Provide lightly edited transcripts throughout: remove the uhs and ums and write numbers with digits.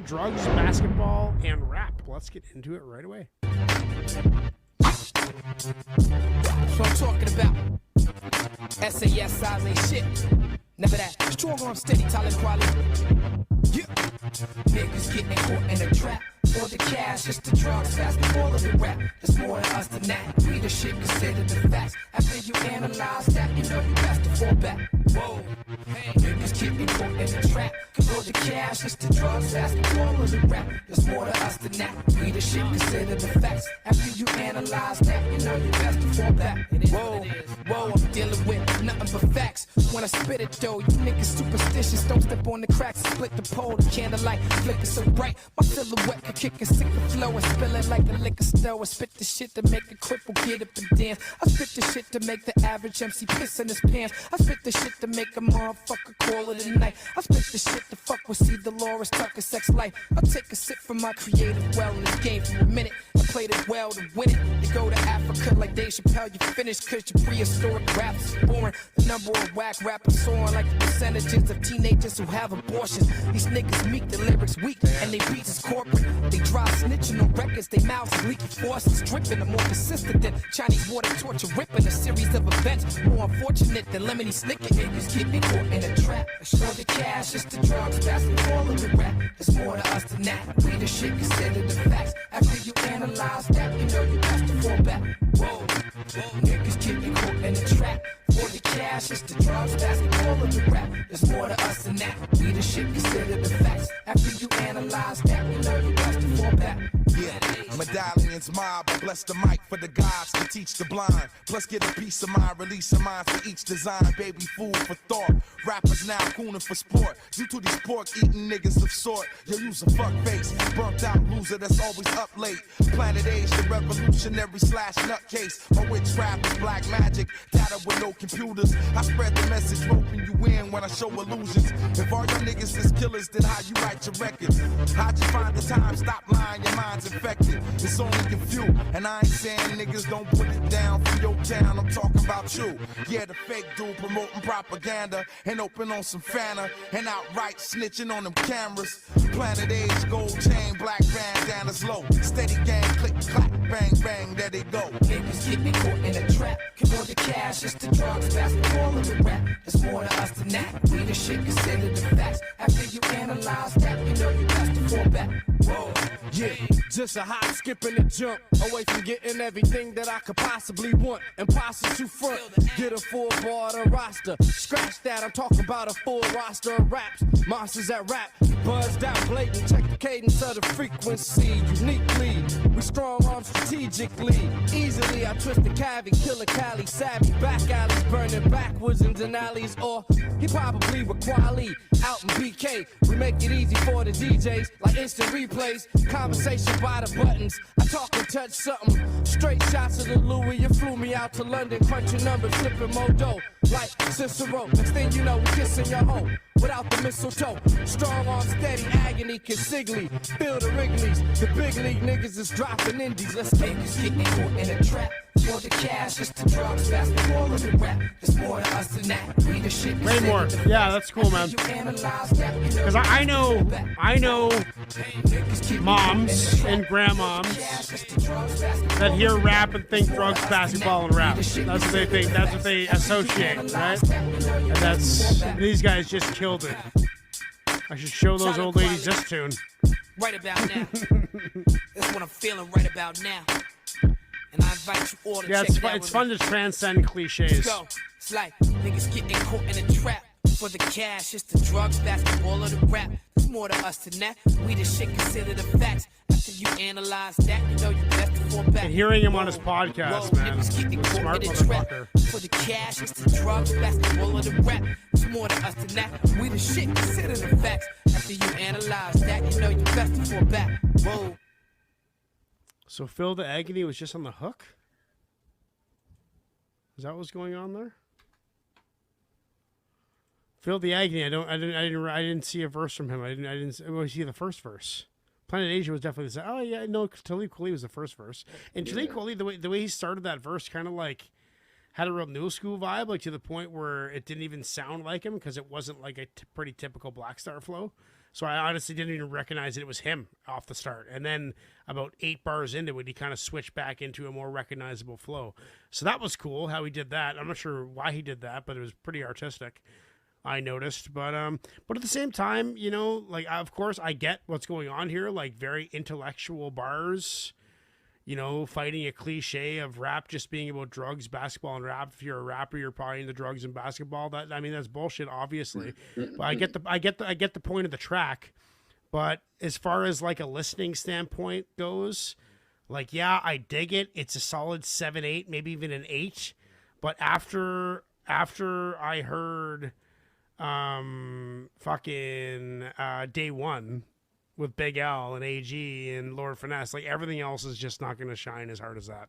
drugs, basketball, and rap. Let's get into it right away. That's what I'm talking about. SAS size ain't shit. Never that. Strong arm steady, Talib Kweli. Yeah. Niggas getting caught in a trap. For the cash, it's the drugs, basketball, of the rap. There's more to us than that. We the shit considered the facts. After you analyze that, you know you best to fall back. Whoa. Hey, niggas getting caught in a trap. For the cash, it's the drugs, basketball, of the rap. There's more to us than that. We the shit considered the facts. After you analyze that, you know you best to fall back. Whoa, whoa, I'm dealing with nothing but facts. When I spit it though, you niggas superstitious. Don't step on the cracks and split the pole. The candlelight flicker so bright. My silhouette can kick a sick flow and spill it like a liquor store. I spit the shit to make a cripple get up and dance. I spit the shit to make the average MC piss in his pants. I spit the shit to make a motherfucker call it a night. I spit the shit to fuck with C. Dolores Tucker sex life. I take a sip from my creative well in this game for a minute. I played it well to win it. They go to Africa like Dave Chappelle. You finish cause your prehistoric rap is boring. The number of whack rappers soaring like the percentages of teenagers who have abortions. These niggas meek, the lyrics weak, and they beats is corporate. They dry snitching on records, they mouths leaking forces dripping. I'm more consistent than Chinese water torture ripping. A series of events more unfortunate than lemony snicket. Niggas get me caught in a trap. Show the cash, it's the drugs, basketball, and the rap. There's more to us than that. We the shit considered the facts. After you analyze that, you know you best to fall back. Whoa, niggas get me caught in a trap. For the cash, it's the drugs, basketball, and the rap. There's more to us than that. We the shit considered the facts. After you analyze that, you know you best to fall back. Yeah, medallions mob, I bless the mic for the gods to teach the blind. Plus get a piece of mind, release a mind for each design. Baby, food for thought. Rappers now cooning for sport. Due to these pork-eating niggas of sort. Yo, use a fuck face, burnt out loser that's always up late. Planet Age, the revolutionary slash nutcase. My witchcraft is black magic, data with no computers. I spread the message, roping you in when I show illusions. If all your niggas is killers, then how you write your records? How'd you find the time? Stop lying, your mind's infected. It's only a few, and I ain't saying niggas don't put it down from your town. I'm talking about you. Yeah, the fake dude promoting propaganda and open on some Fanta and outright snitching on them cameras. Planet Age, gold chain, black bandanas low. Steady gang, click, clack, bang, bang, there they go. Niggas get me caught in a trap. For the cash, it's the drugs, basketball, and the rap. There's more to us than that. We the shit considered the facts. After you analyze that, you know you best to fall back. Whoa, yeah, just a hop, skip, and a jump away from getting everything that I could possibly want. Impossible to front, get a full border roster. Scratch that, I'm talking about a full roster of raps. Monsters that rap, buzzed out blatant. Check the cadence of the frequency. Uniquely, we strong arm strategically. Easily, I twist the cavi, kill a Cali, savvy. Back alleys, burning backwards in Denali's. Or he probably with Kweli out in BK. We make it easy for the DJs, like instant replays. Conversation by the buttons. I talk and touch something. Straight shots of the Louis. You flew me out to London, crunching numbers, flipping Modo. Like Cicero. Next thing you know, we kissing your hoe without the mistletoe. Strong arm, steady, agony, consigli. Feel the Wrigleys. The big league niggas is dropping indies. Let's take niggas get me caught in a trap. For the cash, it's the drugs, basketball, and the rap. There's more to us than that. We the shit. Way more. Yeah, that's cool, man. Because I know moms and grandmoms that hear rap and think drugs, basketball, and rap. That's what they think. That's what they associate, right? And these guys just killed it. I should show those old ladies this tune. Right about now. That's what I'm feeling right about now. And I invite you all to check it out. It's fun to transcend cliches. Let's go. It's like niggas getting caught in a trap. For the cash, it's the drugs, basketball, or the rap. There's more to us than that. We the shit consider the facts. After you analyze that, you know you best to fall back. And hearing him on his podcast, man. Smart motherfucker. For the cash, it's the drugs, basketball, or the rap. There's more to us than that. We the shit consider the facts. After you analyze that, you know you best to fall back. Whoa. So Phil the Agony was just on the hook? Is that what's going on there? Phil the Agony. I didn't see a verse from him. I didn't see the first verse. Planet Asia was definitely the. Oh yeah, no. Talib Kweli was the first verse, and Talib Kweli, the way he started that verse, kind of like had a real new school vibe, like to the point where it didn't even sound like him because it wasn't like a pretty typical Black Star flow. So I honestly didn't even recognize that it was him off the start. And then about 8 bars into it, he kind of switched back into a more recognizable flow. So that was cool how he did that. I'm not sure why he did that, but it was pretty artistic, I noticed. But at the same time, you know, like, of course I get what's going on here, like very intellectual bars, you know, fighting a cliche of rap just being about drugs, basketball, and rap. If you're a rapper, you're probably into drugs and basketball. That, I mean, that's bullshit, obviously. But I get the point of the track. But as far as like a listening standpoint goes, like, yeah, I dig it. It's a solid 7, 8, maybe even an 8. But after I heard Day One with Big L and AG and Lord Finesse, like, everything else is just not going to shine as hard as that.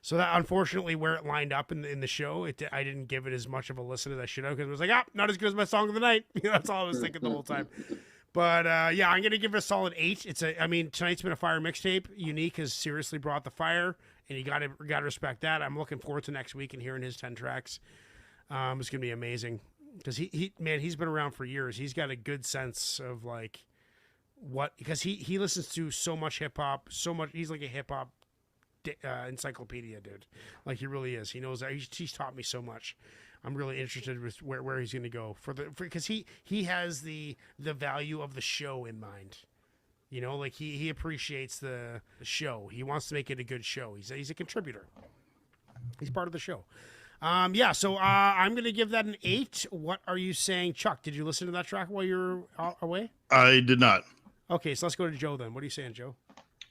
So that, unfortunately, where it lined up in the show, I didn't give it as much of a listen as I should have, because it was like, not as good as my song of the night. That's all I was thinking the whole time. But yeah, I'm going to give it a solid 8. Tonight's been a fire mixtape. Unique has seriously brought the fire, and you got to respect that. I'm looking forward to next week and hearing his 10 tracks. It's going to be amazing, because he's been around for years. He's got a good sense of like because he listens to so much hip hop, so much. He's like a hip hop encyclopedia, dude. Like, he really is. He knows that. He's taught me so much. I'm really interested with where he's going to go because he has the value of the show in mind. You know, like, he appreciates the show. He wants to make it a good show. He's a contributor. He's part of the show. Yeah, so I'm going to give that an 8. What are you saying, Chuck? Did you listen to that track while you were away? I did not. Okay, so let's go to Joe then. What are you saying, Joe?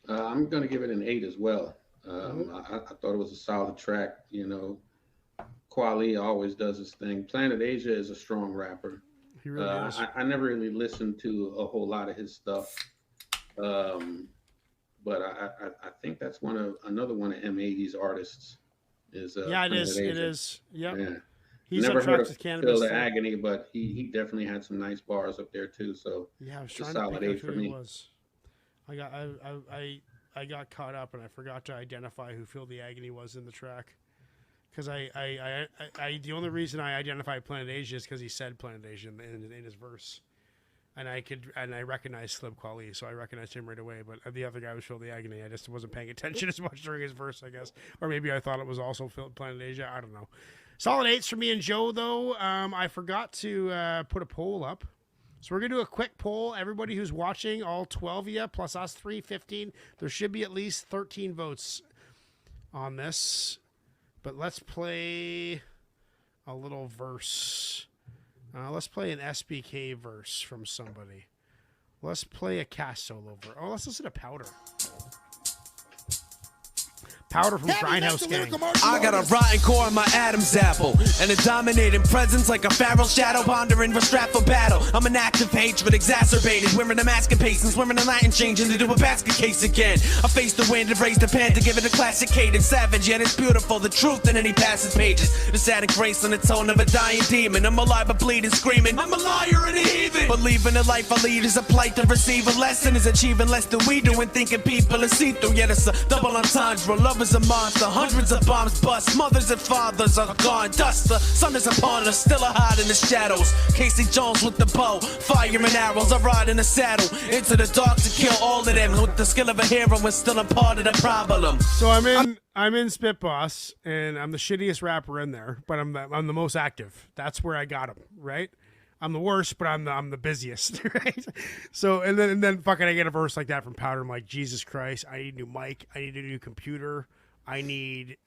I'm going to give it an 8 as well. I thought it was a solid track. You know, Kweli always does his thing. Planet Asia is a strong rapper. He really is. I never really listened to a whole lot of his stuff. But I think that's another one of M80's artists. Yeah, it is. Asia. It is. Yep. Yeah. He's never heard of Cannabis. Phil the Agony, but he definitely had some nice bars up there too. So yeah, I was it's trying a solid to 8 for me. I got caught up and I forgot to identify who Phil the Agony was in the track, because I the only reason I identified Planet Asia is because he said Planet Asia in his verse, and I recognized Talib Kweli, so I recognized him right away. But the other guy was Phil the Agony. I just wasn't paying attention as much during his verse, I guess, or maybe I thought it was also Planet Asia. I don't know. Solid 8s for me and Joe, though. I forgot to put a poll up. So we're going to do a quick poll. Everybody who's watching, all 12 of you, plus us 3, 15. There should be at least 13 votes on this. But let's play a little verse. Let's play an SBK verse from somebody. Let's play a cast solo verse. Oh, let's listen to Powder. Powder from Grindhouse Gang. I got a rotten core in my Adam's apple, and a dominating presence like a feral shadow pondering for strap for battle. I'm an active hatred exacerbated, wearing a mask of patience, wearing a Latin changing to do a basket case again. I face the wind and raise the pen to give it a classic cadence, savage yet it's beautiful, the truth in any passage pages. The sad grace on the tone of a dying demon. I'm alive but bleeding, screaming, I'm a liar and a heathen. Believing the life I lead is a plight to receive a lesson, is achieving less than we do and thinking people are see-through. Yet it's a double entendre, love is a monster, hundreds of bombs bust, mothers and fathers are gone, dust, the sun is upon us, still a hide in the shadows. Casey Jones with the bow, fire and arrows, I ride in the saddle, into the dark to kill all of them, with the skill of a hero and still a part of the problem. So I'm in Spit Boss, and I'm the shittiest rapper in there, but I'm the most active. That's where I got him, right? I'm the worst, but I'm the busiest, right? So and then fucking I get a verse like that from Powder. I'm like, Jesus Christ, I need a new mic, I need a new computer, I need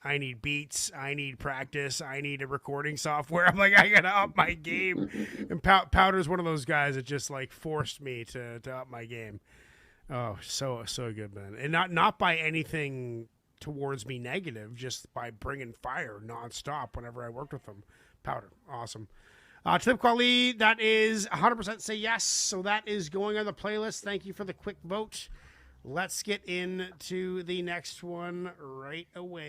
beats, I need practice, I need a recording software. I'm like, I gotta up my game. And Powder's one of those guys that just like forced me to up my game. Oh, so good, man. And not by anything towards me negative, just by bringing fire nonstop whenever I worked with him. Powder, awesome. Talib Kweli, that is 100% say yes. So that is going on the playlist. Thank you for the quick vote. Let's get into the next one right away.